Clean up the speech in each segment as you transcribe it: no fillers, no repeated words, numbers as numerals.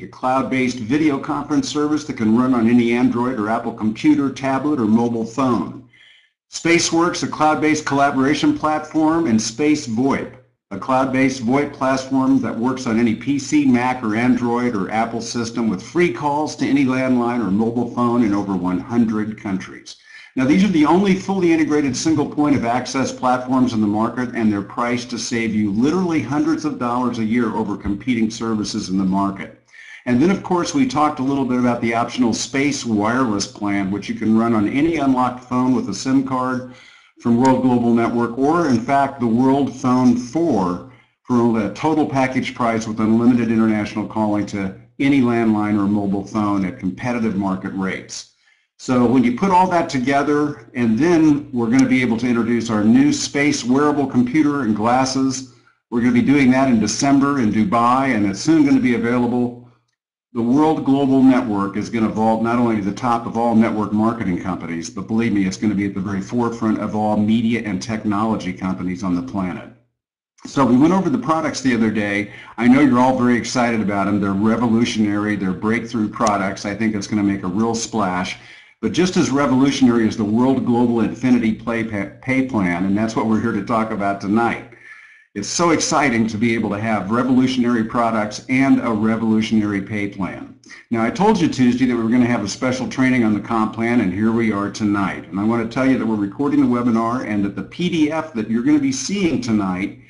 a cloud-based video conference service that can run on any Android or Apple computer, tablet, or mobile phone. SpaceWorks, a cloud-based collaboration platform, and Space VoIP, a cloud-based VoIP platform that works on any PC, Mac, or Android or Apple system with free calls to any landline or mobile phone in over 100 countries. Now, these are the only fully integrated single point of access platforms in the market, and they're priced to save you literally hundreds of dollars a year over competing services in the market. And then, of course, we talked a little bit about the optional Space Wireless plan, which you can run on any unlocked phone with a SIM card from World Global Network, or in fact the World Phone 4 for a total package price with unlimited international calling to any landline or mobile phone at competitive market rates. So when you put all that together, and then we're going to be able to introduce our new space wearable computer and glasses. We're going to be doing that in December in Dubai, and it's soon going to be available. The World Global Network is going to vault not only to the top of all network marketing companies, but believe me, it's going to be at the very forefront of all media and technology companies on the planet. So we went over the products the other day. I know you're all very excited about them. They're revolutionary. They're breakthrough products. I think it's going to make a real splash. But just as revolutionary as the World Global Infinity Pay Plan, and that's what we're here to talk about tonight. It's so exciting to be able to have revolutionary products and a revolutionary pay plan. Now, I told you Tuesday that we were going to have a special training on the comp plan, and here we are tonight. And I want to tell you that we're recording the webinar, and that the PDF that you're going to be seeing tonight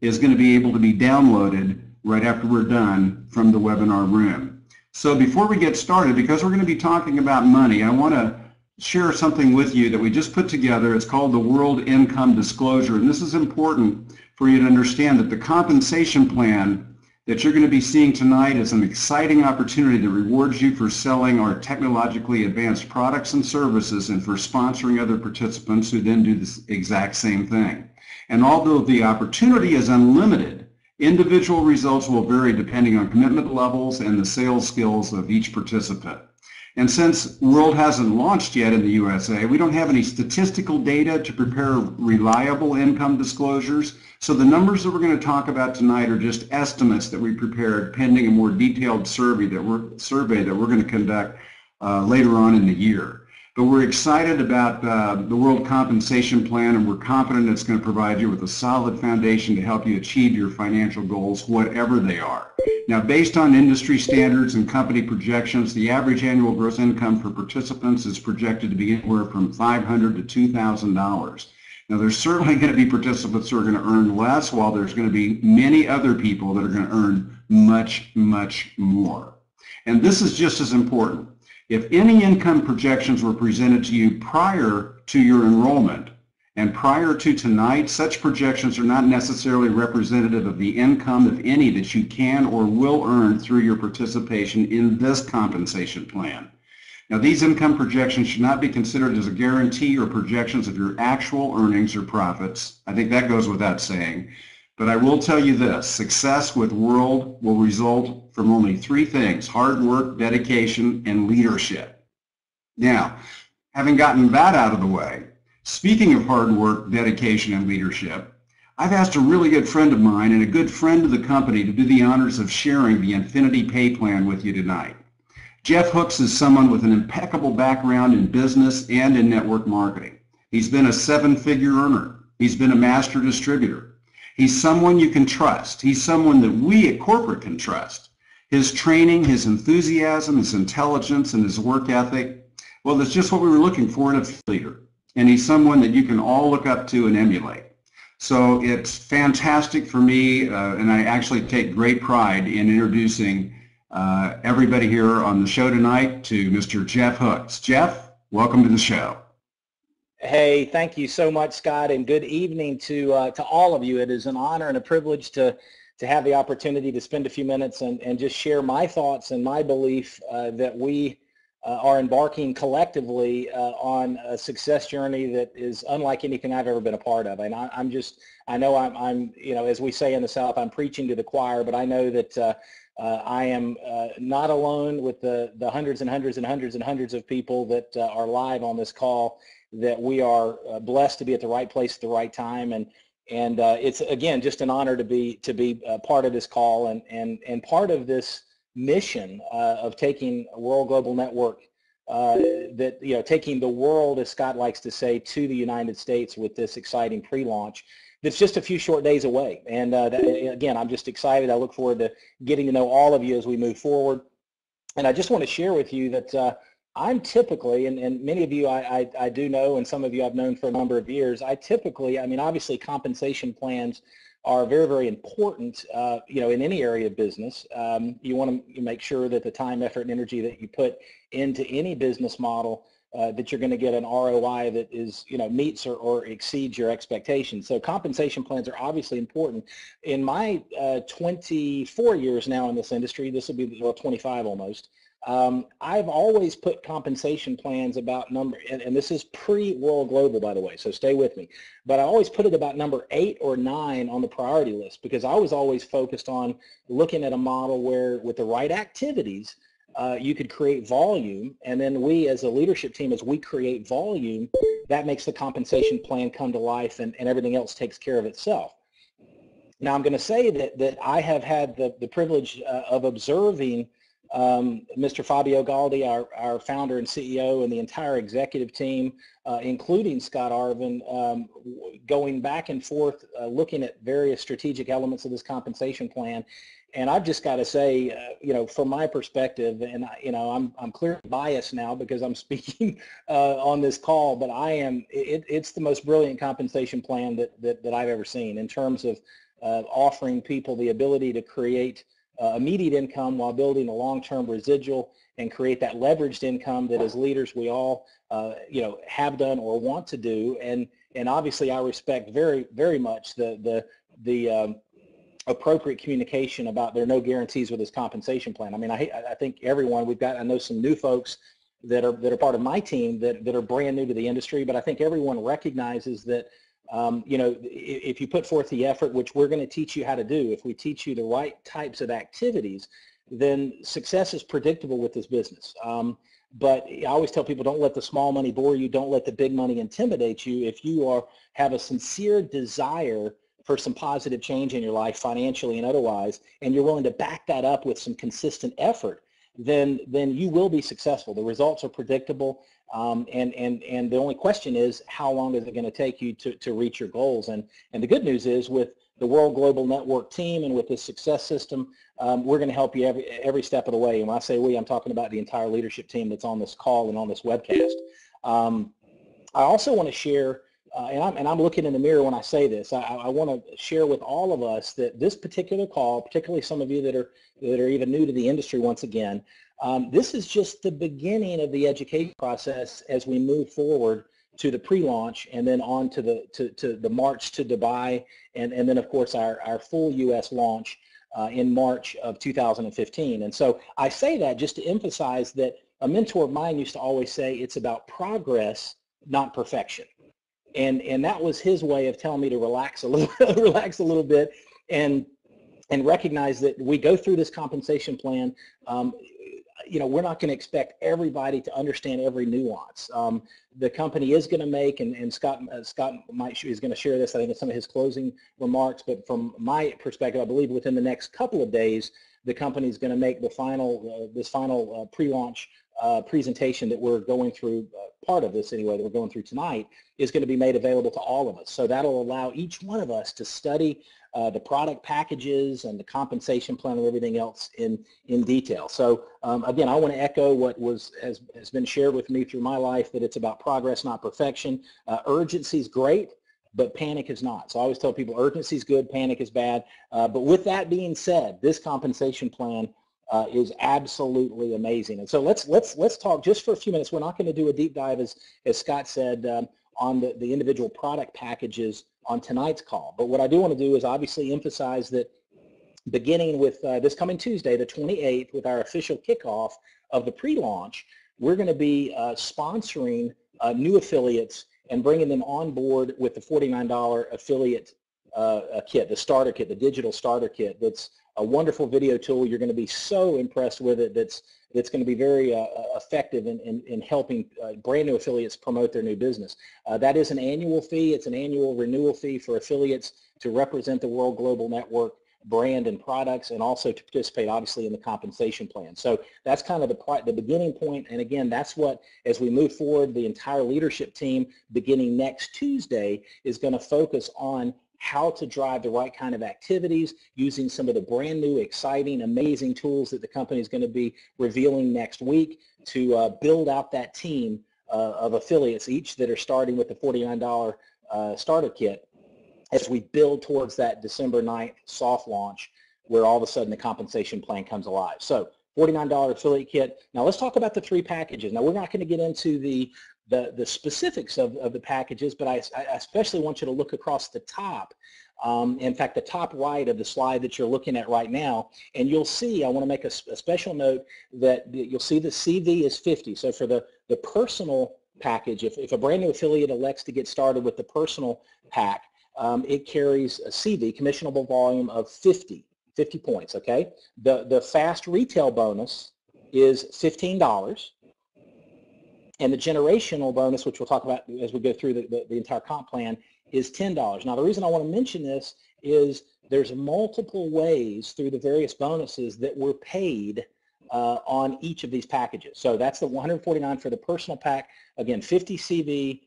is going to be able to be downloaded right after we're done from the webinar room. So before we get started, because we're going to be talking about money, I want to share something with you that we just put together. It's called the World Income Disclosure, and this is important for you to understand that the compensation plan that you're going to be seeing tonight is an exciting opportunity that rewards you for selling our technologically advanced products and services and for sponsoring other participants who then do the exact same thing. And although the opportunity is unlimited, individual results will vary depending on commitment levels and the sales skills of each participant. And since World hasn't launched yet in the USA, we don't have any statistical data to prepare reliable income disclosures. So the numbers that we're going to talk about tonight are just estimates that we prepared pending a more detailed survey that we're going to conduct later on in the year. But we're excited about the World Compensation Plan, and we're confident it's going to provide you with a solid foundation to help you achieve your financial goals, whatever they are. Now, based on industry standards and company projections, the average annual gross income for participants is projected to be anywhere from $500 to $2,000. Now, there's certainly going to be participants who are going to earn less, while there's going to be many other people that are going to earn much, much more. And this is just as important. If any income projections were presented to you prior to your enrollment and prior to tonight, such projections are not necessarily representative of the income, if any, that you can or will earn through your participation in this compensation plan. Now, these income projections should not be considered as a guarantee or projections of your actual earnings or profits. I think that goes without saying. But I will tell you this, success with World will result from only three things: hard work, dedication, and leadership. Now, having gotten that out of the way, speaking of hard work, dedication, and leadership, I've asked a really good friend of mine and a good friend of the company to do the honors of sharing the Infinity Pay Plan with you tonight. Jeff Hooks is someone with an impeccable background in business and in network marketing. He's been a seven-figure earner. He's been a master distributor. He's someone you can trust. He's someone that we at corporate can trust. His training, his enthusiasm, his intelligence, and his work ethic, well, that's just what we were looking for in a leader. And he's someone that you can all look up to and emulate. So it's fantastic for me, and I actually take great pride in introducing everybody here on the show tonight to Mr. Jeff Hooks. Jeff, welcome to the show. Hey, thank you so much, Scott, and good evening to all of you. It is an honor and a privilege to have the opportunity to spend a few minutes and just share my thoughts and my belief that we are embarking collectively on a success journey that is unlike anything I've ever been a part of. And I know I'm you know, as we say in the South, I'm preaching to the choir, but I know that I am not alone with the hundreds and hundreds and hundreds and hundreds of people that are live on this call, that we are blessed to be at the right place at the right time, and it's again just an honor to be part of this call and part of this mission of taking a World Global Network, taking the world, as Scott likes to say, to the United States with this exciting pre-launch that's just a few short days away. And again, I'm just excited. I look forward to getting to know all of you as we move forward. And I just want to share with you that I'm typically, and many of you I do know, and some of you I've known for a number of years, obviously compensation plans are very, very important, in any area of business. You want to make sure that the time, effort, and energy that you put into any business model, that you're going to get an ROI that is, meets or exceeds your expectations. So compensation plans are obviously important. In my 24 years now in this industry, this will be 25 almost, I've always put compensation plans about and this is pre-World Global, by the way, so stay with me, but I always put it about number 8 or 9 on the priority list, because I was always focused on looking at a model where with the right activities, you could create volume, and then we as a leadership team, as we create volume, that makes the compensation plan come to life, and everything else takes care of itself. Now, I'm going to say that I have had the privilege of observing Mr. Fabio Galdi, our founder and CEO, and the entire executive team, including Scott Arvin, going back and forth, looking at various strategic elements of this compensation plan. And I've just got to say, from my perspective, and I'm clearly biased now because I'm speaking on this call, but it's the most brilliant compensation plan that I've ever seen in terms of offering people the ability to create immediate income while building a long-term residual and create that leveraged income that as leaders we all have done or want to do. And obviously I respect very, very much the appropriate communication about there are no guarantees with this compensation plan. I mean, I think everyone, I know some new folks that are part of my team that are brand new to the industry, but I think everyone recognizes that if you put forth the effort, which we're going to teach you how to do, if we teach you the right types of activities, then success is predictable with this business. But I always tell people, don't let the small money bore you. Don't let the big money intimidate you. If you have a sincere desire for some positive change in your life, financially and otherwise, and you're willing to back that up with some consistent effort, then you will be successful. The results are predictable. And the only question is, how long is it going to take you to reach your goals? And the good news is, with the World Global Network team and with this success system, we're going to help you every step of the way. And when I say we, I'm talking about the entire leadership team that's on this call and on this webcast. I also want to share, and I'm looking in the mirror when I say this, I want to share with all of us that this particular call, particularly some of you that are even new to the industry once again, this is just the beginning of the education process as we move forward to the pre-launch and then on to the march to Dubai, and then of course our full U.S. launch in March of 2015. And so I say that just to emphasize that a mentor of mine used to always say it's about progress, not perfection. And that was his way of telling me to relax a little bit and recognize that we go through this compensation plan. We're not going to expect everybody to understand every nuance. The company is going to make, and Scott is going to share this, I think, in some of his closing remarks, but from my perspective, I believe within the next couple of days, the company is going to make the final, this final pre-launch presentation that we're going through, part of this anyway, that we're going through tonight, is going to be made available to all of us. So that'll allow each one of us to study the product packages and the compensation plan and everything else in detail. So again, I want to echo what has been shared with me through my life, that it's about progress, not perfection. Urgency is great, but panic is not. So I always tell people urgency is good, panic is bad. But with that being said, this compensation plan is absolutely amazing. And so let's talk just for a few minutes. We're not going to do a deep dive, as Scott said, on the individual product packages on tonight's call. But what I do want to do is obviously emphasize that beginning with this coming Tuesday, the 28th, with our official kickoff of the pre-launch, we're going to be sponsoring new affiliates and bringing them on board with the $49 affiliate kit, the starter kit, the digital starter kit. That's a wonderful video tool. You're going to be so impressed with it. That's going to be very effective in helping brand new affiliates promote their new business. That is an annual fee. It's an annual renewal fee for affiliates to represent the World Global Network brand and products, and also to participate obviously in the compensation plan. So that's kind of the beginning point. And again, that's what, as we move forward, the entire leadership team beginning next Tuesday is going to focus on how to drive the right kind of activities using some of the brand new, exciting, amazing tools that the company is going to be revealing next week to build out that team of affiliates, each that are starting with the $49 starter kit, as we build towards that December 9th soft launch, where all of a sudden the compensation plan comes alive. So $49 affiliate kit. Now let's talk about the 3 packages. Now we're not going to get into the specifics of the packages, but I especially want you to look across the top. In fact, the top right of the slide that you're looking at right now, and you'll see, I want to make a special note that you'll see the CV is 50. So for the personal package, if a brand new affiliate elects to get started with the personal pack, it carries a CV, commissionable volume, of 50 points, okay? The fast retail bonus is $15. And the generational bonus, which we'll talk about as we go through the entire comp plan, is $10. Now, the reason I want to mention this is there's multiple ways through the various bonuses that we're paid on each of these packages. So that's the $149 for the personal pack. Again, 50 CV,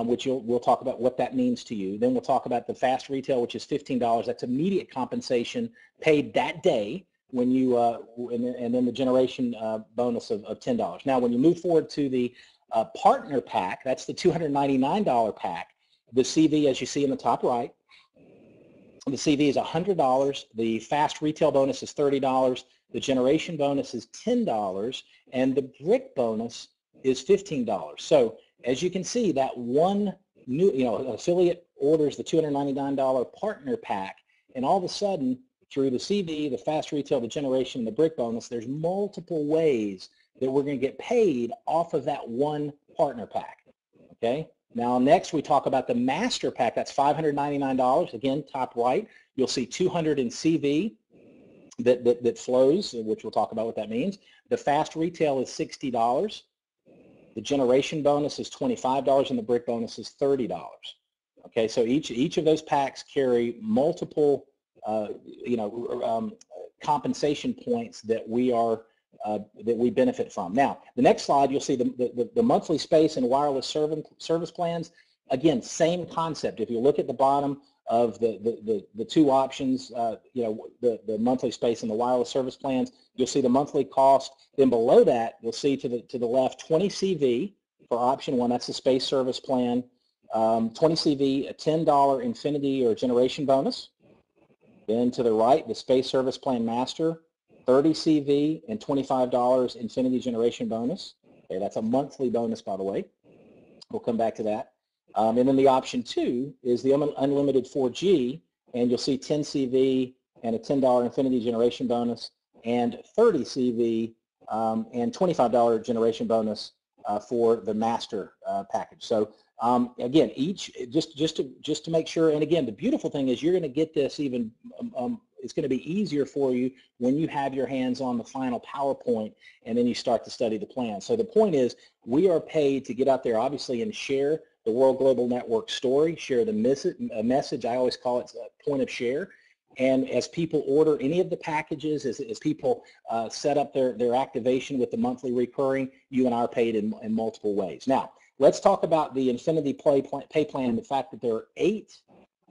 which we'll talk about what that means to you. Then we'll talk about the fast retail, which is $15. That's immediate compensation paid that day when you, and then the generation bonus of $10. Now, when you move forward to the partner pack, that's the $299 pack. The CV, as you see in the top right, the CV is $100. The fast retail bonus is $30. The generation bonus is $10, and the brick bonus is $15. So as you can see, that one new, affiliate orders the $299 partner pack, and all of a sudden, through the CV, the fast retail, the generation, the brick bonus, there's multiple ways that we're going to get paid off of that one partner pack, okay? Now, next we talk about the master pack. That's $599. Again, top right, you'll see 200 in CV that flows, which we'll talk about what that means. The fast retail is $60. The generation bonus is $25, and the brick bonus is $30. Okay, so each of those packs carry multiple compensation points that we benefit from. Now, the next slide, you'll see the monthly space and wireless service plans. Again, same concept. If you look at the bottom of the 2 options, the monthly space and the wireless service plans, you'll see the monthly cost. Then below that, you'll see to the left 20 CV for option 1. That's the space service plan. 20 CV, a $10 infinity or generation bonus. Then to the right, the space service plan master, 30 CV and $25 infinity generation bonus. Okay, that's a monthly bonus, by the way. We'll come back to that. And then the option 2 is the unlimited 4G, and you'll see 10 CV and a $10 infinity generation bonus, and 30 CV and $25 generation bonus for the master package. So again, just to make sure, and again, the beautiful thing is you're going to get this even, it's going to be easier for you when you have your hands on the final PowerPoint and then you start to study the plan. So the point is, we are paid to get out there, obviously, and share the World Global Network story, share the message. I always call it a point of share. And as people order any of the packages, as people set up their activation with the monthly recurring, you and I are paid in multiple ways. Now, let's talk about the Infinity Pay Plan, the fact that there are 8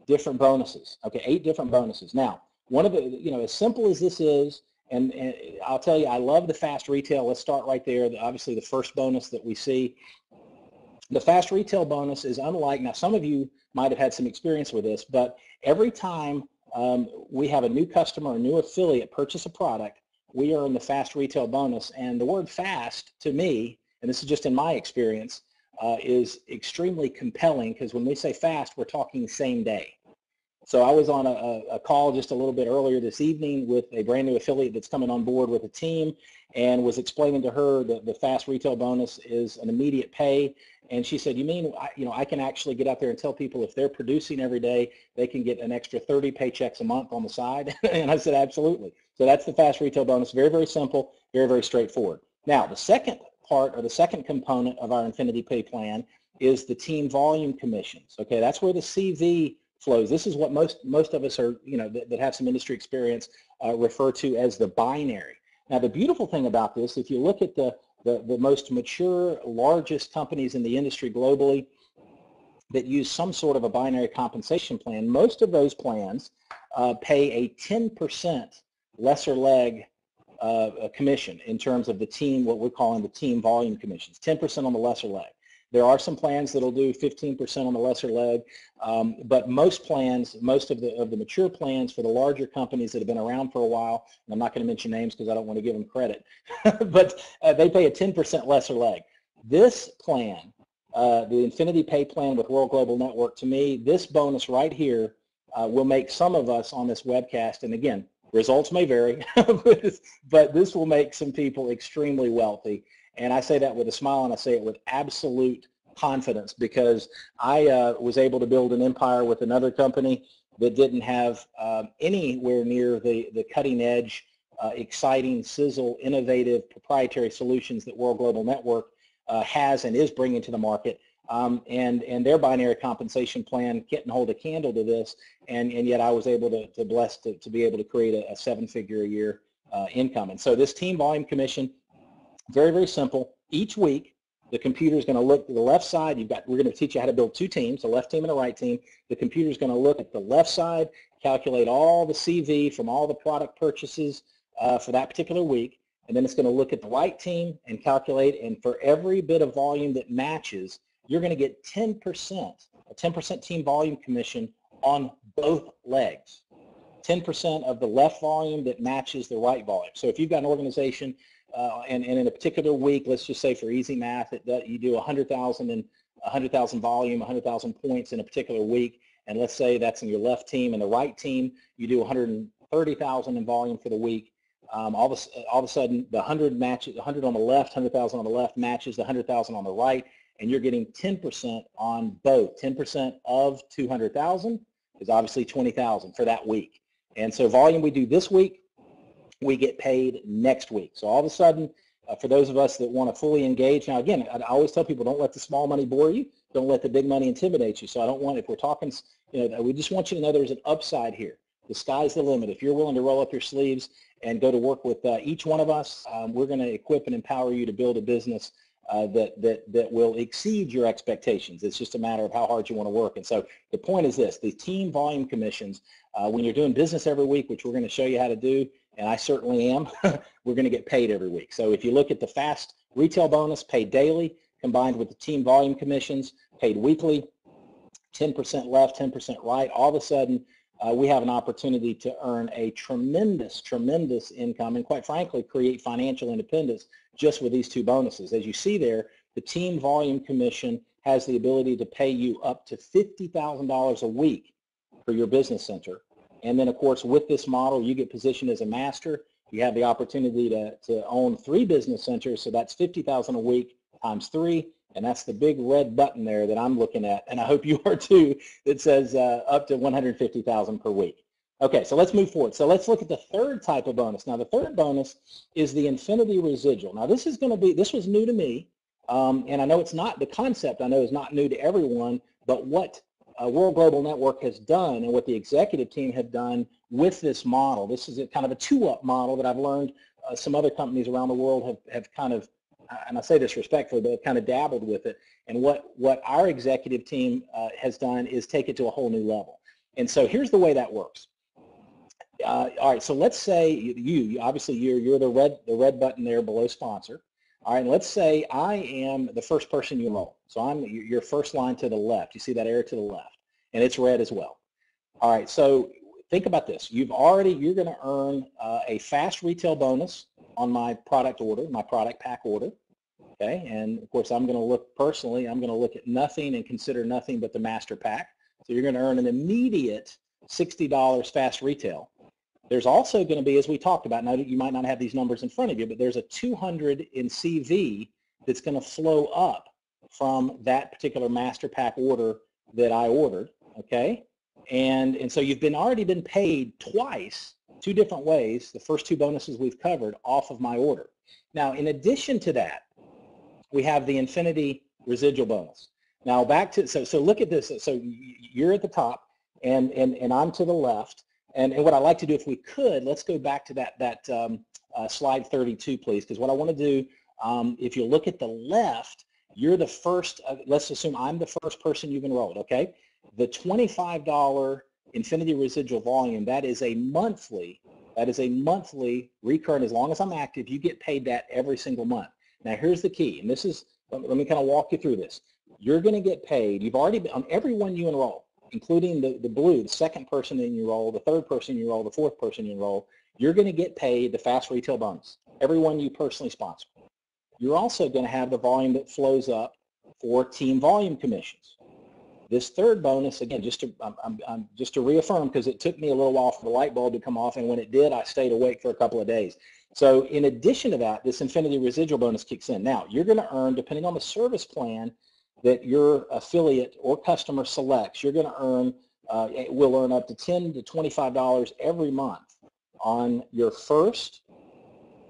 different bonuses. Okay, 8 different bonuses. Now, one of the, as simple as this is, and I'll tell you, I love the fast retail. Let's start right there. Obviously, the first bonus that we see. The fast retail bonus is unlike, now some of you might have had some experience with this, but every time we have a new customer, a new affiliate purchase a product, we earn the fast retail bonus. And the word fast, to me, and this is just in my experience, is extremely compelling, because when we say fast, we're talking same day. So I was on a call just a little bit earlier this evening with a brand new affiliate that's coming on board with a team, and was explaining to her that the fast retail bonus is an immediate pay. And she said, you mean, I can actually get out there and tell people if they're producing every day, they can get an extra 30 paychecks a month on the side? And I said, absolutely. So that's the fast retail bonus. Very, very simple, very, very straightforward. Now, the second part, or the second component of our Infinity Pay Plan, is the team volume commissions. Okay, that's where the CV flows. This is what most of us are, that have some industry experience refer to as the binary. Now, the beautiful thing about this, if you look at the most mature, largest companies in the industry globally that use some sort of a binary compensation plan, most of those plans pay a 10% lesser leg commission in terms of the team, what we're calling the team volume commissions, 10% on the lesser leg. There are some plans that'll do 15% on the lesser leg, but most plans, most of the mature plans for the larger companies that have been around for a while, and I'm not going to mention names because I don't want to give them credit, but they pay a 10% lesser leg. This plan, the Infinity Pay plan with World Global Network, to me, this bonus right here will make some of us on this webcast, and again, results may vary, but this will make some people extremely wealthy. And I say that with a smile, and I say it with absolute confidence, because I was able to build an empire with another company that didn't have anywhere near the cutting edge, exciting, sizzle, innovative, proprietary solutions that World Global Network has and is bringing to the market. And their binary compensation plan couldn't hold a candle to this, and yet I was able to be able to create a 7-figure a year income. And so this team volume commission, very, very simple. Each week, the computer is going to look to the left side. We're going to teach you how to build two teams, a left team and a right team. The computer is going to look at the left side, calculate all the CV from all the product purchases for that particular week, and then it's going to look at the right team and calculate, and for every bit of volume that matches, you're going to get 10%, a 10% team volume commission on both legs. 10% of the left volume that matches the right volume. So if you've got an organization and in a particular week, let's just say for easy math, you do 100,000 volume, 100,000 points in a particular week, and let's say that's in your left team, and the right team, you do 130,000 in volume for the week. All of a sudden, the 100 matches, 100 on the left, 100,000 on the left matches the 100,000 on the right, and you're getting 10% on both. 10% of 200,000 is obviously 20,000 for that week. And so volume we do this week, we get paid next week. So all of a sudden, for those of us that want to fully engage, now again, I always tell people, don't let the small money bore you. Don't let the big money intimidate you. So I don't want, if we're talking, we just want you to know there's an upside here. The sky's the limit. If you're willing to roll up your sleeves and go to work with each one of us, we're going to equip and empower you to build a business that will exceed your expectations. It's just a matter of how hard you want to work. And so the point is this, the team volume commissions, when you're doing business every week, which we're going to show you how to do, and I certainly am, we're going to get paid every week. So if you look at the fast retail bonus paid daily, combined with the team volume commissions paid weekly, 10% left, 10% right, all of a sudden we have an opportunity to earn a tremendous, tremendous income, and quite frankly, create financial independence just with these two bonuses. As you see there, the team volume commission has the ability to pay you up to $50,000 a week for your business center. And then, of course, with this model, you get positioned as a master. You have the opportunity to own 3 business centers, so that's $50,000 a week times 3, and that's the big red button there that I'm looking at, and I hope you are too, that says up to $150,000 per week. Okay, so let's move forward. So let's look at the third type of bonus. Now, the third bonus is the Infinity Residual. Now, this was new to me, and I know it's not, the concept I know is not new to everyone, but what World Global Network has done and what the executive team have done with this model, this is a kind of a 2-up model that I've learned some other companies around the world have kind of, and I say this respectfully, but have kind of dabbled with it. And what our executive team has done is take it to a whole new level. And so here's the way that works. All right, so let's say you obviously you're the red button there below sponsor. All right, and let's say I am the first person you enroll. So I'm your first line to the left. You see that arrow to the left, and it's red as well. All right, so think about this. You're going to earn a fast retail bonus on my product order, my product pack order. Okay, and of course I'm going to look personally. I'm going to look at nothing and consider nothing but the master pack. So you're going to earn an immediate $60 fast retail. There's also going to be, as we talked about, now you might not have these numbers in front of you, but there's a 200 in CV that's going to flow up from that particular master pack order that I ordered, okay? And so you've already been paid twice, 2 different ways, the first 2 bonuses we've covered off of my order. Now, in addition to that, we have the Infinity Residual bonus. Now back to, so look at this. So you're at the top. and I'm to the left. And what I'd like to do, if we could, let's go back to that slide 32, please, because what I want to do, if you look at the left, you're the first, let's assume I'm the first person you've enrolled, okay? The $25 Infinity Residual Volume, that is a monthly recurring. As long as I'm active, you get paid that every single month. Now here's the key, and this is, let me kind of walk you through this. You're going to get paid, you've already been, on every one you enroll, including the blue, the second person in your enroll, the third person you enroll, the fourth person you enroll, you're going to get paid the fast retail bonus, everyone you personally sponsor. You're also going to have the volume that flows up for team volume commissions. This third bonus, again, just to reaffirm, because it took me a little while for the light bulb to come off, and when it did, I stayed awake for a couple of days. So in addition to that, this Infinity Residual bonus kicks in. Now, you're going to earn, depending on the service plan that your affiliate or customer selects, you're going to earn, will earn up to $10 to $25 every month on your first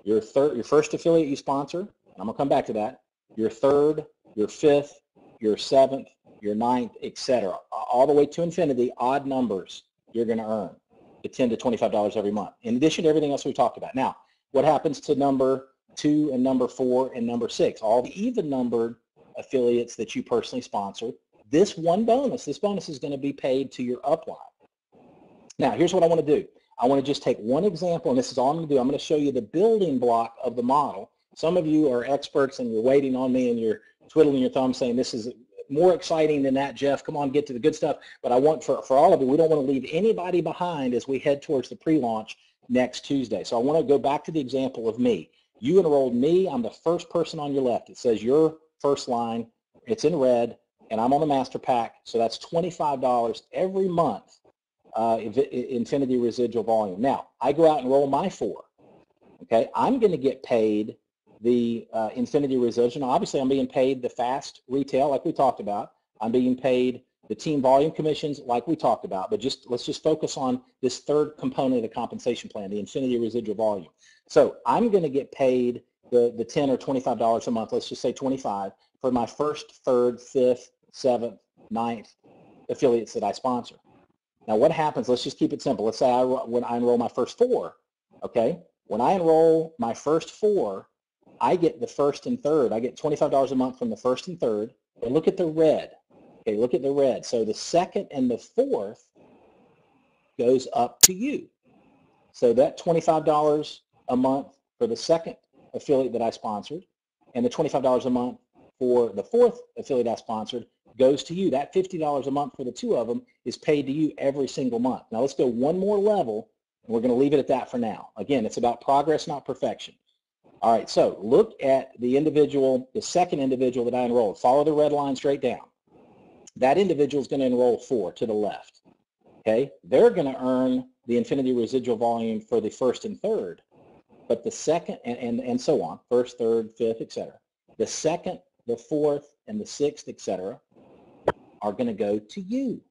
affiliate you sponsor, and I'm going to come back to that, your third, your fifth, your seventh, your ninth, etc. All the way to infinity, odd numbers you're going to earn the $10 to $25 every month, in addition to everything else we talked about. Now, what happens to number 2 and number 4 and number 6? All the even-numbered affiliates that you personally sponsor, this bonus is going to be paid to your upline. Now, here's what I want to do. I want to just take one example, and this is all I'm going to do. I'm going to show you the building block of the model. Some of you are experts, and you're waiting on me, and you're twiddling your thumbs saying, this is more exciting than that, Jeff. Come on, get to the good stuff. But I want, for all of you, we don't want to leave anybody behind as we head towards the pre-launch next Tuesday. So I want to go back to the example of me. You enrolled me. I'm the first person on your left. It says your first line. It's in red, and I'm on the master pack. So that's $25 every month. Infinity Residual Volume. Now, I go out and enroll my 4. Okay, I'm going to get paid the Infinity Residual. Now, obviously, I'm being paid the fast retail, like we talked about. I'm being paid the team volume commissions, like we talked about. But let's just focus on this third component of the compensation plan, the Infinity Residual Volume. So I'm going to get paid the $10 or $25 a month. Let's just say 25 for my first, third, fifth, seventh, ninth affiliates that I sponsor. Now, what happens? Let's just keep it simple. Let's say when I enroll my first 4, okay? When I enroll my first 4, I get the first and third. I get $25 a month from the first and third. But look at the red. Okay, look at the red. So the second and the fourth goes up to you. So that $25 a month for the second affiliate that I sponsored, and the $25 a month for the fourth affiliate I sponsored goes to you. That $50 a month for the 2 of them is paid to you every single month. Now let's go one more level, and we're going to leave it at that for now. Again, it's about progress, not perfection. All right, so look at the second individual that I enrolled. Follow the red line straight down. That individual is going to enroll 4 to the left. Okay, they're going to earn the Infinity Residual Volume for the first and third, but the second, and so on, first, third, fifth, etc. The second, the fourth, and the sixth, etc. are going to go to you.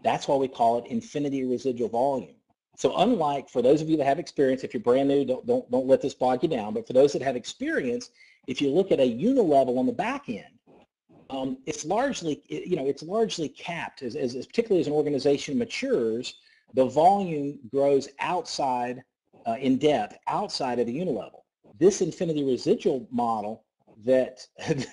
That's why we call it Infinity Residual Volume. So unlike, for those of you that have experience, if you're brand new, don't let this bog you down, but for those that have experience, if you look at a unilevel on the back end, it's largely capped. As particularly as an organization matures, the volume grows outside, in depth, outside of the unilevel. This Infinity Residual model that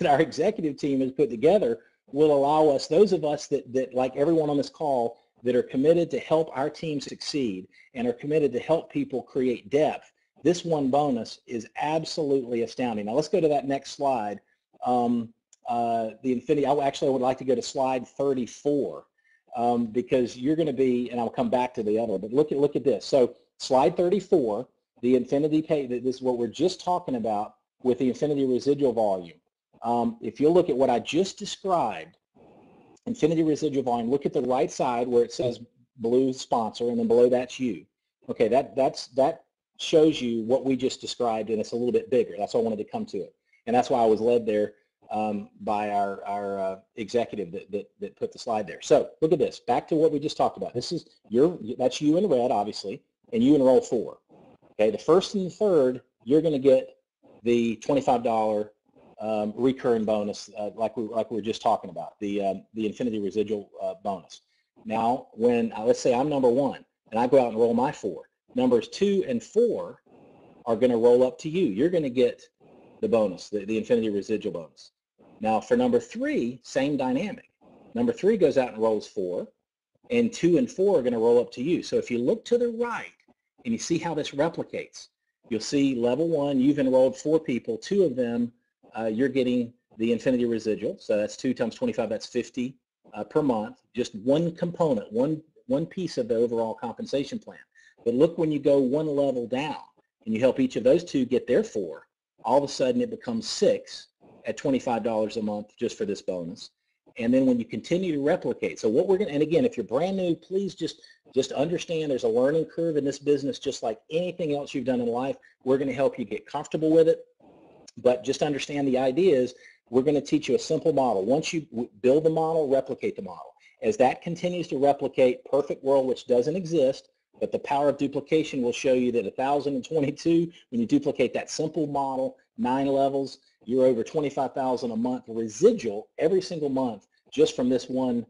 our executive team has put together will allow us, those of us that like everyone on this call, that are committed to help our team succeed and are committed to help people create depth, this one bonus is absolutely astounding. Now let's go to that next slide. The Infinity, I would like to go to slide 34 because you're going to be, and I'll come back to the other, but look at this. So slide 34, the Infinity pay, this is what we're just talking about with the Infinity Residual Volume. If you look at what I just described, Infinity Residual Volume, look at the right side where it says blue sponsor, and then below that's you. Okay, that shows you what we just described, and it's a little bit bigger. That's why I wanted to come to it, and that's why I was led there by our executive that put the slide there. So look at this. Back to what we just talked about. This is that's you in red, obviously, and you enroll 4. Okay, the first and the third, you're going to get the $25 recurring bonus, like we were just talking about, the Infinity Residual bonus. Now, when let's say I'm number 1 and I go out and roll my 4, numbers 2 and 4 are going to roll up to you. You're going to get the bonus, the infinity residual bonus. Now, for number 3, same dynamic. Number 3 goes out and rolls 4, and 2 and 4 are going to roll up to you. So if you look to the right and you see how this replicates, you'll see level 1, you've enrolled 4 people. 2 of them, you're getting the infinity residual. So that's 2 times 25, that's 50 per month. Just one component, one piece of the overall compensation plan. But look, when you go one level down and you help each of those 2 get their 4, all of a sudden it becomes 6 at $25 a month just for this bonus. And then when you continue to replicate, so what we're going to, and again, if you're brand new, please just understand there's a learning curve in this business, just like anything else you've done in life. We're going to help you get comfortable with it, but just understand the idea is we're going to teach you a simple model. Once you build the model, replicate the model. As that continues to replicate, perfect world, which doesn't exist, but the power of duplication will show you that 1,022, when you duplicate that simple model, 9 levels, you're over $25,000 a month residual every single month just from this one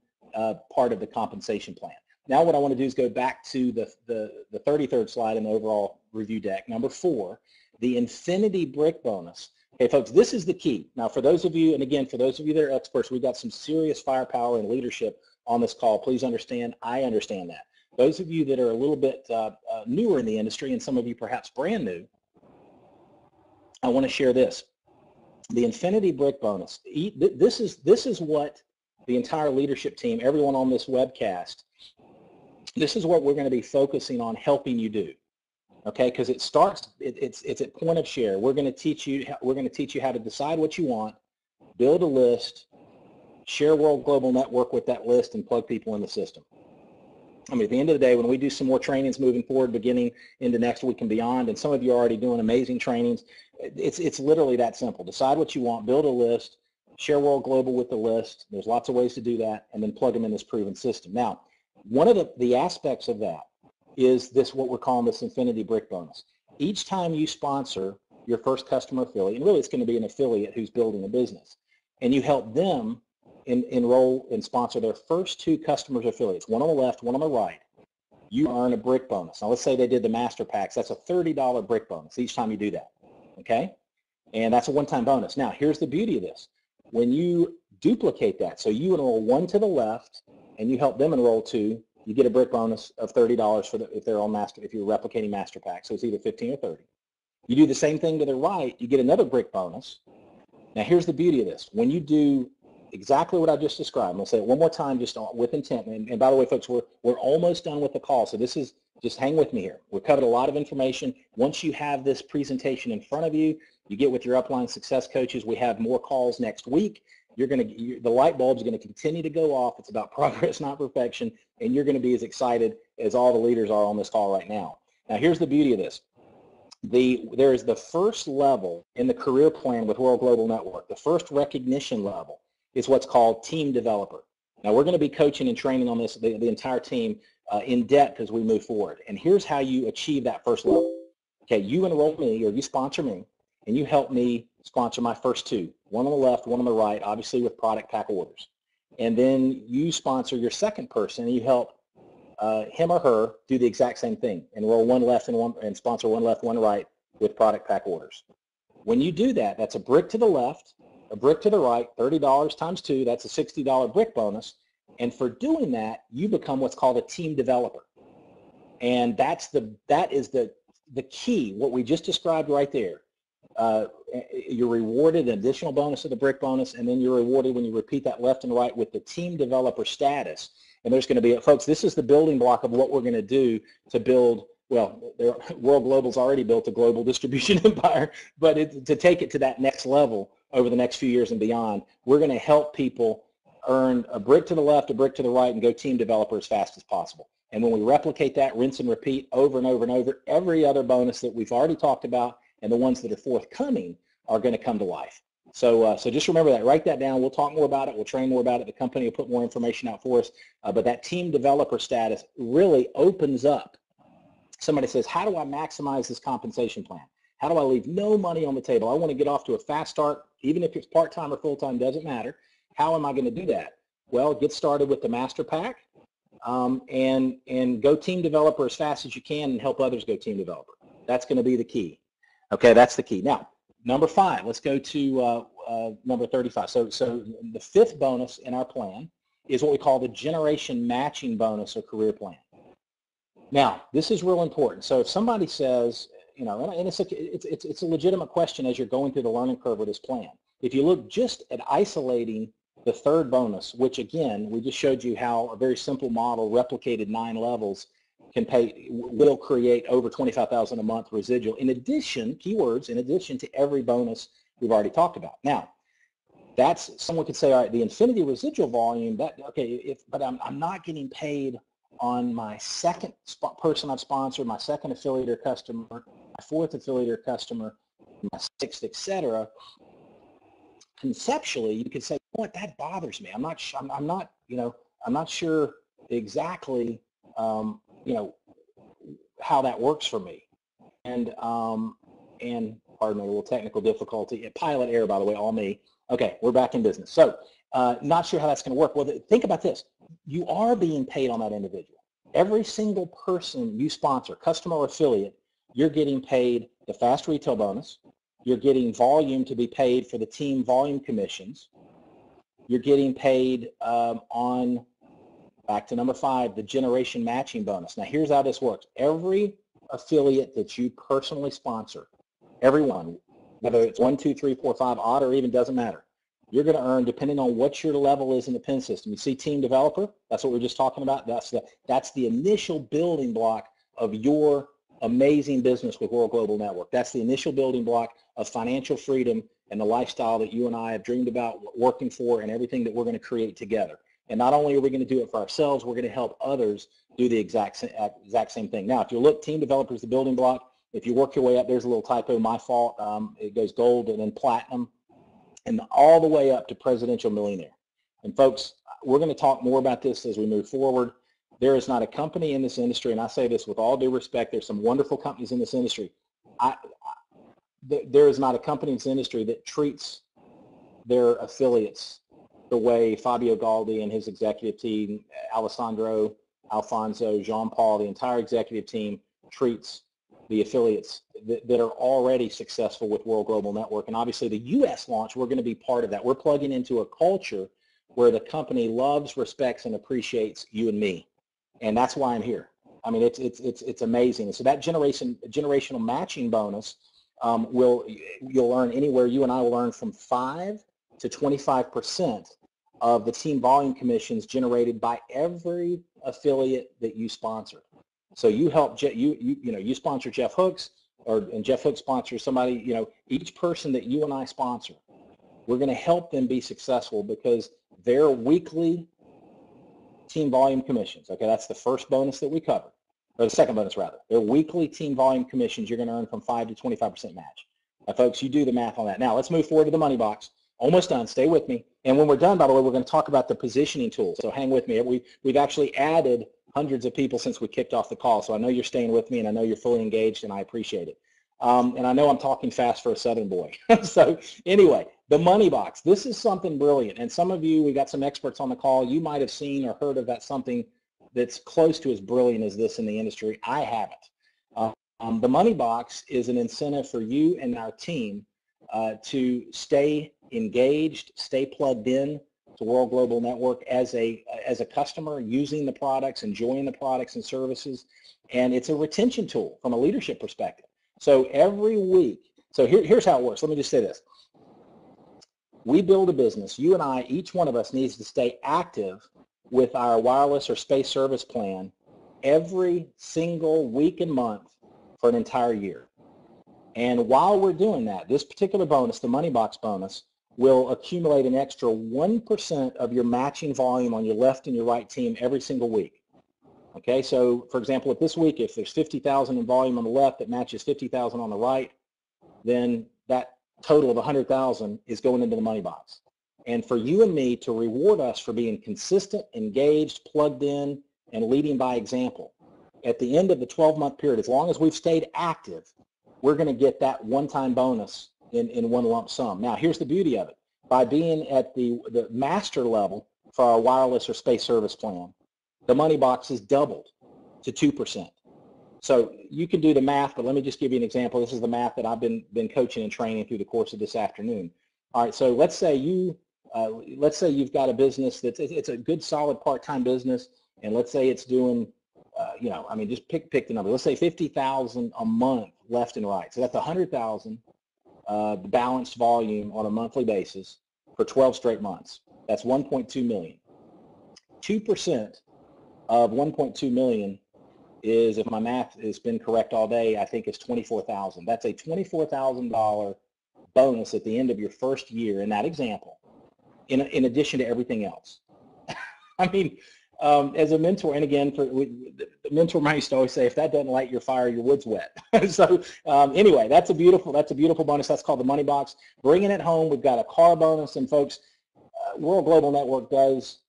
part of the compensation plan. Now what I want to do is go back to the 33rd slide in the overall review deck, number 4, the infinity brick bonus. Okay, folks, this is the key. Now for those of you, and again, for those of you that are experts, we've got some serious firepower and leadership on this call. Please understand, I understand that. Those of you that are a little bit newer in the industry, and some of you perhaps brand new, I want to share this. The infinity brick bonus, this is what the entire leadership team, everyone on this webcast, this is what we're going to be focusing on helping you do. Okay, because it starts, it's at point of share. We're going to teach you how to decide what you want, build a list, share World Global Network with that list, and plug people in the system. I mean, at the end of the day, when we do some more trainings moving forward, beginning into next week and beyond, and some of you are already doing amazing trainings, it's literally that simple. Decide what you want, build a list, share World Global with the list. There's lots of ways to do that, and then plug them in this proven system. Now, one of the aspects of that is this, what we're calling this infinity brick bonus. Each time you sponsor your first customer affiliate, and really it's going to be an affiliate who's building a business, and you help them enroll and sponsor their first 2 customers affiliates, one on the left, one on the right, you earn a brick bonus. Now let's say they did the master packs. That's a $30 brick bonus each time you do that, okay? And that's a one-time bonus. Now here's the beauty of this. When you duplicate that, so you enroll 1 to the left and you help them enroll 2, you get a brick bonus of $30 for if they're on master, if you're replicating master packs. So it's either 15 or 30. You do the same thing to the right, you get another brick bonus. Now here's the beauty of this. When you do exactly what I just described, I'm going to say it one more time just with intent. And by the way, folks, we're almost done with the call. So this is, just hang with me here. We've covered a lot of information. Once you have this presentation in front of you, you get with your upline success coaches. We have more calls next week. The light bulb's going to continue to go off. It's about progress, not perfection. And you're going to be as excited as all the leaders are on this call right now. Now, here's the beauty of this. There is the first level in the career plan with World Global Network. The first recognition level is what's called team developer. Now, we're going to be coaching and training on this, the entire team in depth as we move forward. And here's how you achieve that first level. Okay, you enroll me, or you sponsor me, and you help me sponsor my first 2, one on the left, one on the right, obviously with product pack orders. And then you sponsor your second person, and you help him or her do the exact same thing, enroll 1 left and sponsor 1 left, 1 right with product pack orders. When you do that, that's a brick to the left, a brick to the right, $30 times 2, that's a $60 brick bonus. And for doing that, you become what's called a team developer. And that is the key, what we just described right there. You're rewarded an additional bonus of the brick bonus, and then you're rewarded when you repeat that left and right with the team developer status. And there's going to be, folks, this is the building block of what we're going to do to build, well, World Global's already built a global distribution empire, but to take it to that next level over the next few years and beyond, we're going to help people earn a brick to the left, a brick to the right, and go team developer as fast as possible. And when we replicate that, rinse and repeat over and over and over, every other bonus that we've already talked about and the ones that are forthcoming are going to come to life. So just remember that. Write that down. We'll talk more about it. We'll train more about it. The company will put more information out for us. But that team developer status really opens up. Somebody says, how do I maximize this compensation plan? How do I leave no money on the table? I want to get off to a fast start, even if it's part-time or full-time, doesn't matter. How am I going to do that? Well, get started with the Master Pack. and go team developer as fast as you can and help others go team developer. That's going to be the key. Okay, that's the key. Now, number 5, let's go to number 35. So the 5th bonus in our plan is what we call the generation matching bonus or career plan. Now, this is real important. So if somebody says, you know, and it's a legitimate question as you're going through the learning curve with this plan. If you look just at isolating the 3rd bonus, which again, we just showed you how a very simple model replicated 9 levels will create over $25,000 a month residual. In addition, keywords, in addition to every bonus we've already talked about. Now, that's, someone could say, all right, the infinity residual volume, but I'm not getting paid on my 2nd person I've sponsored, my 2nd affiliate or customer, my 4th affiliate or customer, my 6th, etc. Conceptually, you could say, you know what, that bothers me. I'm not sure exactly, you know, how that works for me. And pardon me, a little technical difficulty. Pilot error, by the way, all me. Okay, we're back in business. So not sure how that's going to work. Well, think about this. You are being paid on that individual. Every single person you sponsor, customer or affiliate, you're getting paid the fast retail bonus. You're getting volume to be paid for the team volume commissions. You're getting paid on, back to number 5, the generation matching bonus. Now, here's how this works. Every affiliate that you personally sponsor, everyone, whether it's 1, 2, 3, 4, 5, odd, or even doesn't matter, you're going to earn, depending on what your level is in the PIN system. You see team developer, that's what we were just talking about. That's the initial building block of your amazing business with World Global Network. That's the initial building block of financial freedom and the lifestyle that you and I have dreamed about working for, and everything that we're going to create together. And not only are we going to do it for ourselves, we're going to help others do the exact same thing. Now, if you look, team developer is the building block. If you work your way up, there's a little typo, my fault. It goes gold and then platinum, and all the way up to presidential millionaire. And folks, we're going to talk more about this as we move forward. There is not a company in this industry, and I say this with all due respect, there's some wonderful companies in this industry. There is not a company in this industry that treats their affiliates the way Fabio Galdi and his executive team, Alessandro, Alfonso, Jean-Paul, the entire executive team treats the affiliates that are already successful with World Global Network. And obviously the U.S. launch, we're going to be part of that. We're plugging into a culture where the company loves, respects, and appreciates you and me. And that's why I'm here. I mean, it's amazing. So that generational matching bonus you'll earn anywhere, you and I will earn from 5 to 25% of the team volume commissions generated by every affiliate that you sponsor. So you help, you sponsor Jeff Hooks, and Jeff Hooks sponsors somebody, each person that you and I sponsor, we're going to help them be successful because their weekly team volume commissions, okay, that's the first bonus that we covered, or the second bonus rather, their weekly team volume commissions, you're going to earn from 5 to 25% match. Now, folks, you do the math on that. Now, let's move forward to the money box. Almost done. Stay with me. And when we're done, by the way, we're going to talk about the positioning tool. So hang with me. We've actually added hundreds of people since we kicked off the call. So I know you're staying with me, and I know you're fully engaged, and I appreciate it. And I know I'm talking fast for a Southern boy. So anyway, the money box. This is something brilliant. And some of you, we got some experts on the call. You might have seen or heard of that, something that's close to as brilliant as this in the industry. I haven't. The money box is an incentive for you and our team to stay engaged, stay plugged in to World Global Network as a customer, using the products, enjoying the products and services, and it's a retention tool from a leadership perspective. So every week, so here's how it works. Let me just say this. We build a business. You and I, each one of us needs to stay active with our wireless or space service plan every single week and month for an entire year. And while we're doing that, this particular bonus, the money box bonus, will accumulate an extra 1% of your matching volume on your left and your right team every single week. Okay, so for example, if this week, if there's 50,000 in volume on the left that matches 50,000 on the right, then that total of 100,000 is going into the money box. And for you and me to reward us for being consistent, engaged, plugged in, and leading by example, at the end of the 12-month period, as long as we've stayed active, we're going to get that one-time bonus in one lump sum. Now, here's the beauty of it. By being at the master level for our wireless or space service plan, the money box is doubled to 2%. So you can do the math, but let me just give you an example. This is the math that I've been coaching and training through the course of this afternoon. All right, so let's say you've got a business it's a good solid part-time business, and let's say it's doing, just pick the number. Let's say 50,000 a month left and right. So that's 100,000 balanced volume on a monthly basis for 12 straight months. That's 1.2 million. 2% of 1.2 million is, if my math has been correct all day, I think it's 24,000. That's a $24,000 bonus at the end of your first year in that example, in addition to everything else. I mean, as a mentor, and again, the mentor might used to always say, if that doesn't light your fire, your wood's wet. So anyway, that's a beautiful bonus. That's called the money box. Bringing it home, we've got a car bonus, and folks, World Global Network does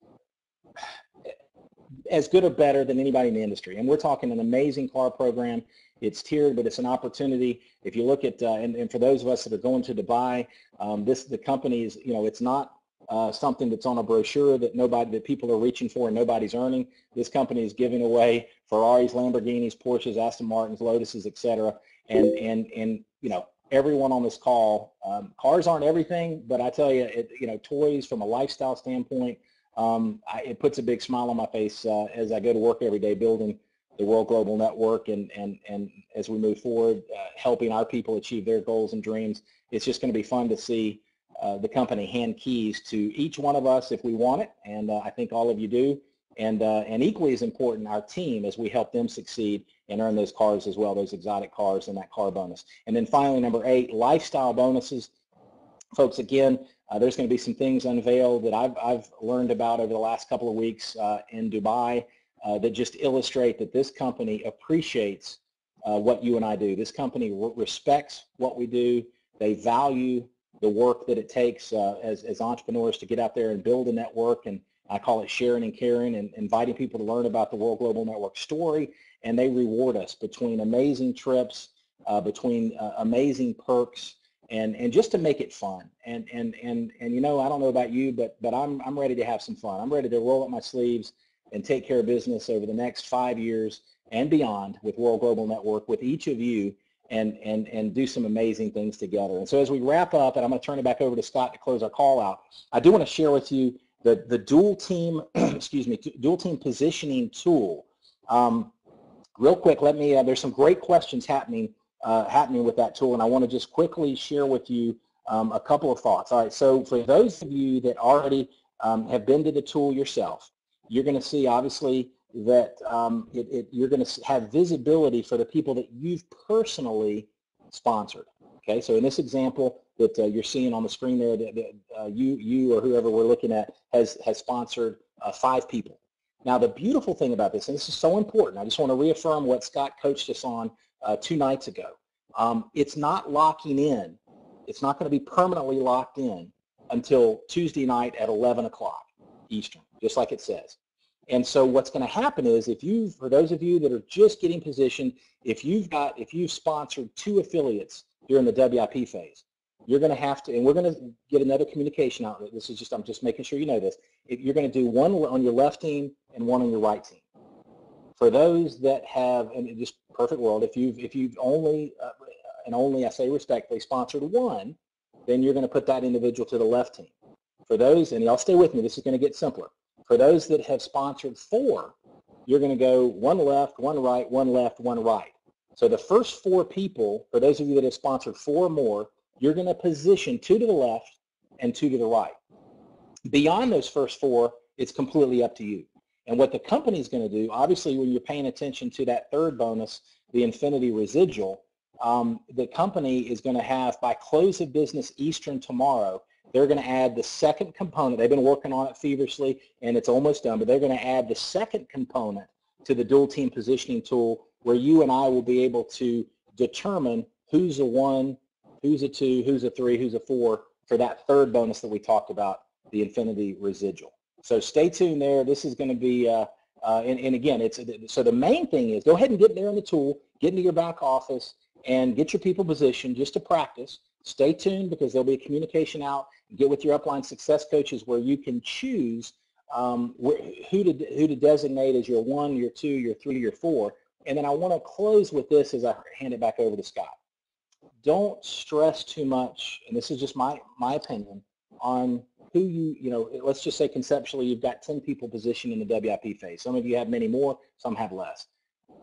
as good or better than anybody in the industry. And we're talking an amazing car program. It's tiered, but it's an opportunity. If you look at, and for those of us that are going to Dubai, the company is, it's not something that's on a brochure that people are reaching for and nobody's earning. This company is giving away Ferraris, Lamborghinis, Porsches, Aston Martins, Lotuses, etc. And everyone on this call, cars aren't everything, but I tell you, toys from a lifestyle standpoint, it puts a big smile on my face as I go to work every day building the World Global Network, and as we move forward, helping our people achieve their goals and dreams. It's just going to be fun to see the company hand keys to each one of us if we want it, and I think all of you do. And equally as important, our team, as we help them succeed and earn those cars as well, those exotic cars and that car bonus. And then finally, number 8, lifestyle bonuses. Folks, again, there's going to be some things unveiled that I've learned about over the last couple of weeks in Dubai that just illustrate that this company appreciates what you and I do. This company respects what we do. They value the work that it takes as entrepreneurs to get out there and build a network, and I call it sharing and caring, and inviting people to learn about the World Global Network story. And they reward us between amazing trips, between amazing perks, and just to make it fun. And I don't know about you, but I'm ready to have some fun. I'm ready to roll up my sleeves and take care of business over the next 5 years and beyond with World Global Network, with each of you, and do some amazing things together. And so as we wrap up, and I'm going to turn it back over to Scott to close our call out, I do want to share with you the dual team, dual team positioning tool. Real quick, there's some great questions happening with that tool, and I want to just quickly share with you a couple of thoughts. All right, so for those of you that already have been to the tool yourself, you're going to see obviously that you're going to have visibility for the people that you've personally sponsored. Okay, so in this example that you're seeing on the screen there, you or whoever we're looking at has sponsored 5 people. Now, the beautiful thing about this, and this is so important, I just want to reaffirm what Scott coached us on 2 nights ago. It's not locking in. It's not going to be permanently locked in until Tuesday night at 11 o'clock Eastern, just like it says. And so what's going to happen is, for those of you that are just getting positioned, if you've sponsored 2 affiliates during the WIP phase, you're going to have to, and we're going to get another communication out. I'm just making sure you know this. You're going to do one on your left team and one on your right team. For those that have, and just perfect world, if you've only, and only I say respectfully, sponsored 1, then you're going to put that individual to the left team. For those, and y'all stay with me, this is going to get simpler. For those that have sponsored 4, you're going to go 1 left, 1 right, 1 left, 1 right. So the first 4 people, for those of you that have sponsored 4 or more, you're going to position 2 to the left and 2 to the right. Beyond those first 4, it's completely up to you. And what the company is going to do, obviously when you're paying attention to that 3rd bonus, the Infinity Residual, the company is going to have, by close of business Eastern tomorrow, they're going to add the 2nd component. They've been working on it feverishly, and it's almost done, but they're going to add the 2nd component to the dual team positioning tool, where you and I will be able to determine who's a 1, who's a 2, who's a 3, who's a 4 for that 3rd bonus that we talked about, the Infinity Residual. So stay tuned there. This is going to be, and again, so the main thing is go ahead and get there in the tool, get into your back office, and get your people positioned just to practice. Stay tuned, because there'll be a communication out. Get with your upline success coaches where you can choose who to designate as your 1, your 2, your 3, your 4. And then I want to close with this as I hand it back over to Scott. Don't stress too much, and this is just my opinion, on who let's just say conceptually you've got 10 people positioned in the WIP phase. Some of you have many more, some have less.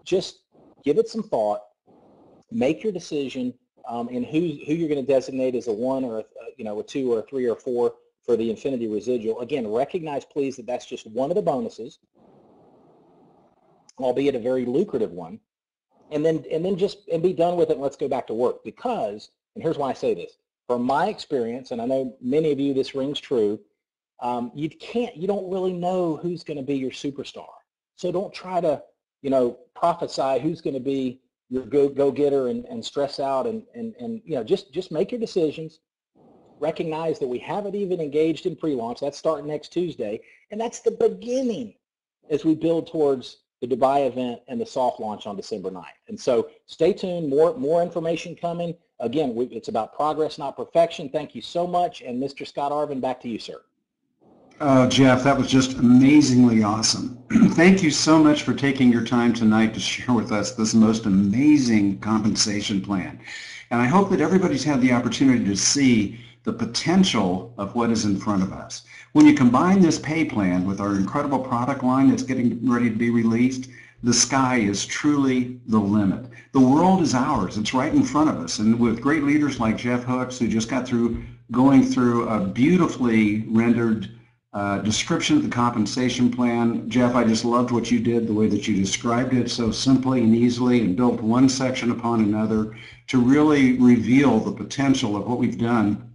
Just give it some thought, make your decision in who you're going to designate as a 1 or a 2 or a 3 or a 4 for the Infinity residual. Again, recognize please that that's just one of the bonuses, albeit a very lucrative one. And then be done with it and let's go back to work. Because, and here's why I say this, from my experience, and I know many of you this rings true, you don't really know who's going to be your superstar. So don't try to, prophesy who's going to be your go-getter and stress out and just make your decisions. Recognize that we haven't even engaged in pre-launch. That's starting next Tuesday. And that's the beginning as we build towards the Dubai event and the soft launch on December 9th. And so stay tuned, more information coming. Again, it's about progress, not perfection. Thank you so much. And Mr. Scott Arvin, back to you, sir. Jeff, that was just amazingly awesome. Thank you so much for taking your time tonight to share with us this most amazing compensation plan. And I hope that everybody's had the opportunity to see the potential of what is in front of us. When you combine this pay plan with our incredible product line that's getting ready to be released, the sky is truly the limit. The world is ours. It's right in front of us. And with great leaders like Jeff Hooks, who just got through going through a beautifully rendered description of the compensation plan. Jeff, I just loved what you did, the way that you described it so simply and easily and built one section upon another to really reveal the potential of what we've done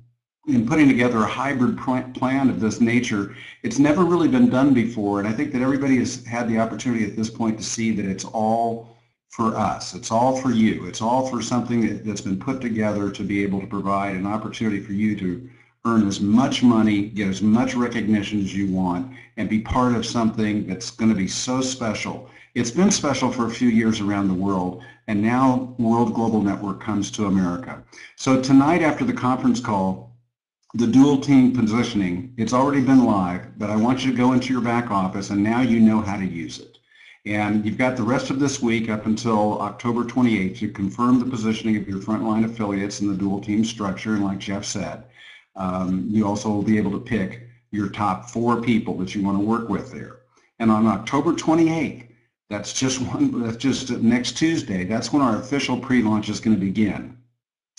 in putting together a hybrid plan of this nature. It's never really been done before, and I think that everybody has had the opportunity at this point to see that it's all for us. It's all for you. It's all for something that's been put together to be able to provide an opportunity for you to earn as much money, get as much recognition as you want, and be part of something that's going to be so special. It's been special for a few years around the world, and now World Global Network comes to America. So tonight after the conference call, the dual team positioning, it's already been live, but I want you to go into your back office and now you know how to use it. And you've got the rest of this week up until October 28th to confirm the positioning of your frontline affiliates in the dual team structure, and like Jeff said, you also will be able to pick your top 4 people that you want to work with there. And on October 28th, that's just next Tuesday, that's when our official pre-launch is going to begin.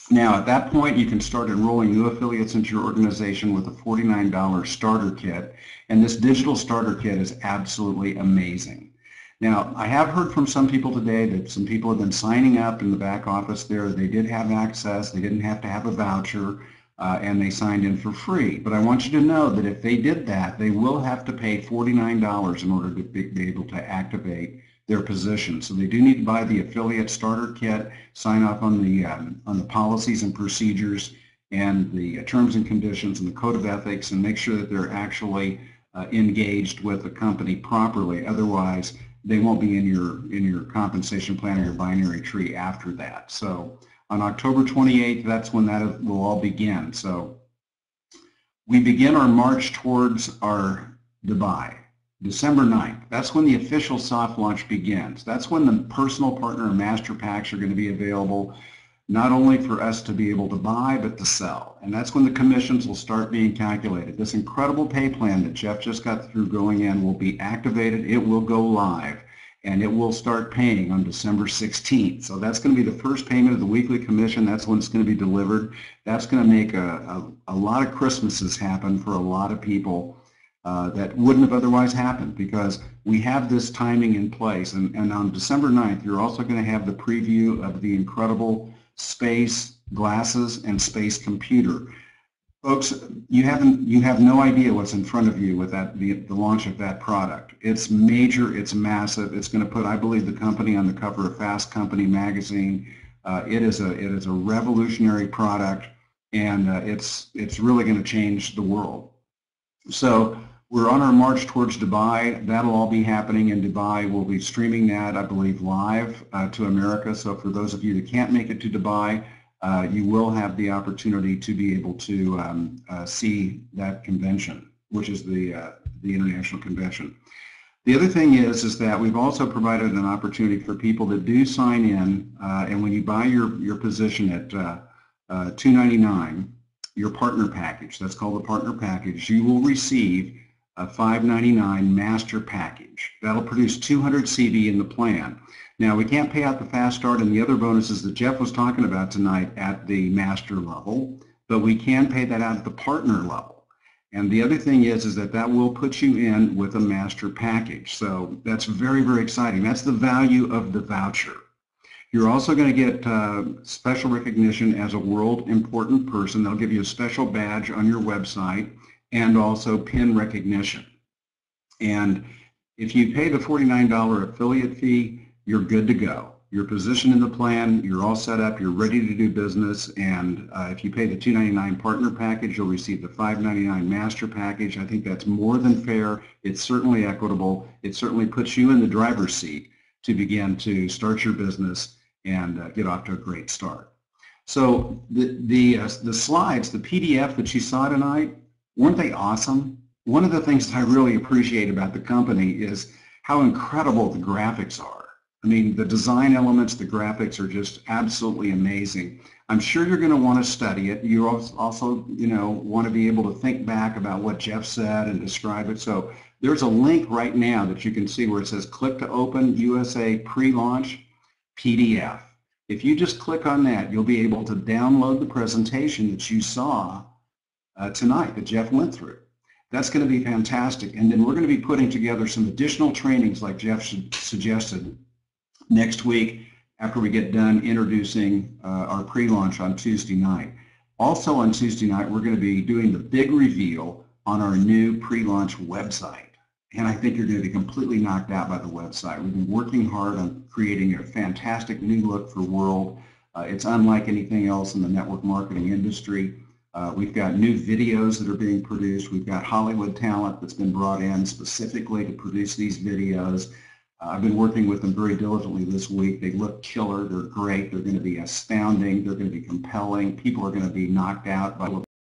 Now, at that point, you can start enrolling new affiliates into your organization with a $49 starter kit, and this digital starter kit is absolutely amazing. Now, I have heard from some people today that some people have been signing up in the back office there. They did have access. They didn't have to have a voucher, and they signed in for free. But I want you to know that if they did that, they will have to pay $49 in order to be able to activate their position. So they do need to buy the affiliate starter kit, sign off on the policies and procedures and the terms and conditions and the code of ethics, and make sure that they're actually engaged with the company properly. Otherwise, they won't be in your compensation plan or your binary tree after that. So on October 28th, that's when that will all begin. So we begin our march towards our Dubai. December 9th, that's when the official soft launch begins. That's when the personal partner and master packs are going to be available, not only for us to be able to buy, but to sell. And that's when the commissions will start being calculated. This incredible pay plan that Jeff just got through going in will be activated. It will go live, and it will start paying on December 16th. So that's going to be the first payment of the weekly commission. That's when it's going to be delivered. That's going to make a lot of Christmases happen for a lot of people that wouldn't have otherwise happened, because we have this timing in place. And on December 9th, you're also going to have the preview of the incredible Space glasses and Space computer. Folks, you have no idea what's in front of you with the launch of that product. It's major, it's massive. It's going to put, I believe, the company on the cover of Fast Company magazine. It is a revolutionary product, and it's really going to change the world. So we're on our march towards Dubai. That'll all be happening in Dubai. We'll be streaming that, I believe, live to America. So for those of you that can't make it to Dubai, you will have the opportunity to be able to see that convention, which is the the international convention. The other thing is that we've also provided an opportunity for people that do sign in, and when you buy your position at $299, your partner package, that's called the partner package, you will receive a $599 master package. That'll produce 200 CV in the plan. Now, we can't pay out the fast start and the other bonuses that Jeff was talking about tonight at the master level, but we can pay that out at the partner level. And the other thing is that will put you in with a master package. So that's very, very exciting. That's the value of the voucher. You're also going to get special recognition as a world important person. They'll give you a special badge on your website and also PIN recognition. And if you pay the $49 affiliate fee, you're good to go. You're positioned in the plan, you're all set up, you're ready to do business, and if you pay the $299 partner package, you'll receive the $599 master package. I think that's more than fair. It's certainly equitable. It certainly puts you in the driver's seat to begin to start your business and get off to a great start. So the slides, the PDF that you saw tonight, weren't they awesome? One of the things that I really appreciate about the company is how incredible the graphics are. I mean, the design elements, the graphics are just absolutely amazing. I'm sure you're going to want to study it. You also, want to be able to think back about what Jeff said and describe it. So there's a link right now that you can see where it says click to open USA pre-launch PDF. If you just click on that, you'll be able to download the presentation that you saw tonight that Jeff went through. That's going to be fantastic. And then we're going to be putting together some additional trainings like Jeff suggested next week after we get done introducing our pre-launch on Tuesday night. Also on Tuesday night, we're going to be doing the big reveal on our new pre-launch website. And I think you're going to be completely knocked out by the website. We've been working hard on creating a fantastic new look for World. It's unlike anything else in the network marketing industry. We've got new videos that are being produced. We've got Hollywood talent that's been brought in specifically to produce these videos. I've been working with them very diligently this week. They look killer. They're great. They're going to be astounding. They're going to be compelling. People are going to be knocked out by